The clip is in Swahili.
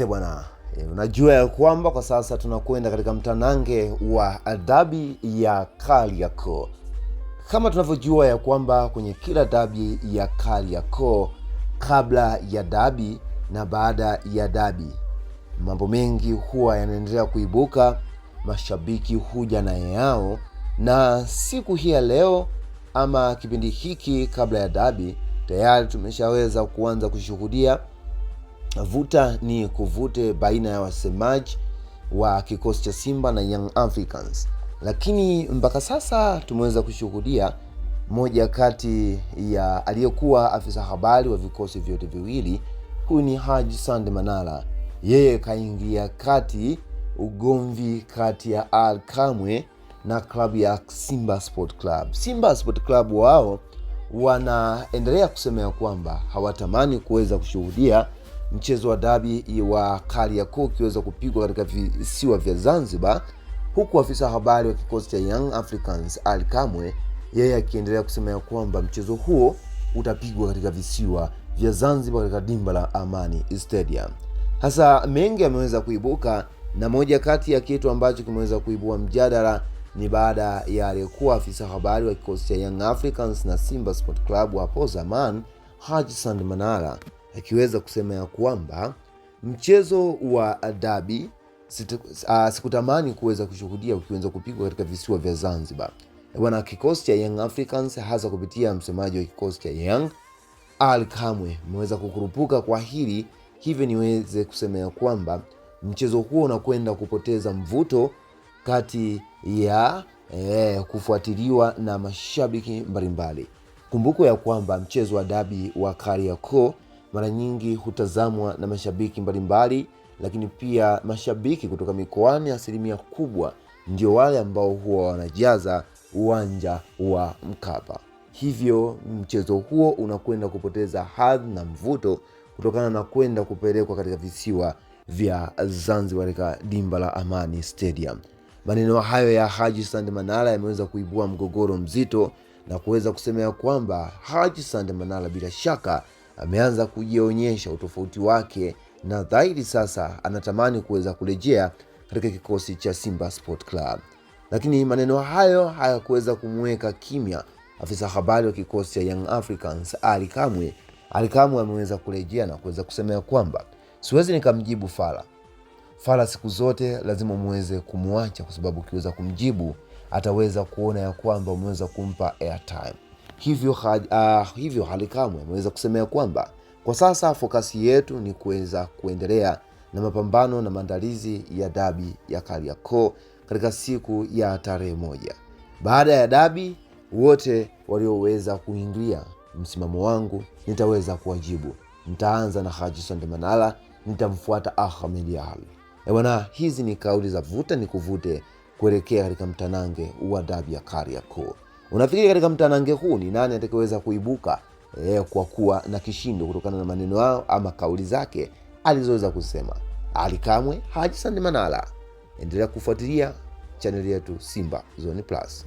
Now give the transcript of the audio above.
Yes bwana, unajua ya kwamba kwa sasa tunakwenda katika mtanange wa dabi ya Kariakoo. Kama tunavyojua ya kwamba kwenye kila dabi ya Kariakoo, kabla ya dabi na baada ya dabi, mambo mengi huwa yanaendelea kuibuka, mashabiki huja na yao, na siku hii ya leo ama kipindi hiki kabla ya dabi tayari tumeshaweza kuanza kushuhudia vuta ni kuvute baina ya wasemaji wa kikosi cha Simba na Young Africans. Lakini mpaka sasa tumeweza kushuhudia moja kati ya aliyekuwa afisa habari wa vikosi vyote viwili, huyu ni Haji Sande Manara. Yeye kaingia kati ugomvi kati ya Ally Kamwe na klabu ya Simba Sport Club. Simba Sport Club wao wanaendelea kusema ya kwamba hawatamani kuweza kushuhudia mchezo wa dabi wa Kariakoo ukiweza kupigwa katika visiwa vya Zanzibar, huku afisa habari wa kikosi cha Young Africans Ally Kamwe yeye akiendelea kusema ya kwamba mchezo huo utapigwa katika visiwa vya Zanzibar katika dimba la Amani Stadium. Hasa mengi yameweza kuibuka, na moja kati ya kitu ambacho kimeweza kuibua mjadala ni baada ya aliyekuwa afisa habari wa kikosi cha Young Africans na Simba Sport Club hapo zamani Haji Sande Manara akiweza kusema ya kwamba mchezo wa dabi sikutamani kuweza kushuhudia ukiweza kupigwa katika visiwa vya Zanzibar. Bwana, kikosi cha Young Africans hasa kupitia msemaji wa kikosi cha Young Ally Kamwe ameweza kukurupuka kwa hili, hivyo niweze kusema ya kwamba mchezo huo unakwenda kupoteza mvuto kati ya kufuatiliwa na mashabiki mbalimbali. Kumbuko ya kwamba mchezo wa dabi wa Kariakoo mara nyingi hutazamwa na mashabiki mbalimbali, lakini pia mashabiki kutoka mikoani asilimia kubwa ndio wale ambao huwa wanajaza uwanja wa Mkapa. Hivyo mchezo huo unakwenda kupoteza hadhi na mvuto kutokana na kwenda kupelekwa katika visiwa vya Zanzibar katika dimba la Amani Stadium. Maneno hayo ya Haji Sande Manara yameweza kuibua mgogoro mzito na kuweza kusema ya kwamba Haji Sande Manara bila shaka ameanza kujionyesha utofauti wake, na dhahiri sasa anatamani kuweza kurejea katika kikosi cha Simba Sport Club. Lakini maneno hayo hayakuweza kumweka kimya afisa habari wa kikosi cha Young Africans Ally Kamwe. Ally Kamwe ameweza kurejea na kuweza kusema ya kwamba siwezi nikamjibu Fala siku zote lazima muweze kumwacha, kwa sababu ukiweza kumjibu ataweza kuona ya kwamba umeweza kumpa airtime. Hivyo Ally Kamwe ameweza kusema ya kwamba kwa sasa fokasi yetu ni kuweza kuendelea na mapambano na maandalizi ya dabi ya Kariakoo katika siku ya tarehe 1. Baada ya dabi, wote walioweza kuingilia msimamo wangu nitaweza kuwajibu. Nitaanza na Haji Sande Manara, nitamfuata Ahmed Ally. Bwana, hizi ni kauli za vuta ni kuvute kuelekea katika mtanange wa dabi ya Kariakoo. Unafikiri katika mtanange huu ni nani atakayeweza kuibuka kwa kuwa na kishindo kutokana na maneno yao ama kauli zake alizoweza kusema Ally Kamwe, Haji Sande Manara? Endelea kufuatilia channel yetu Simba Zone Plus.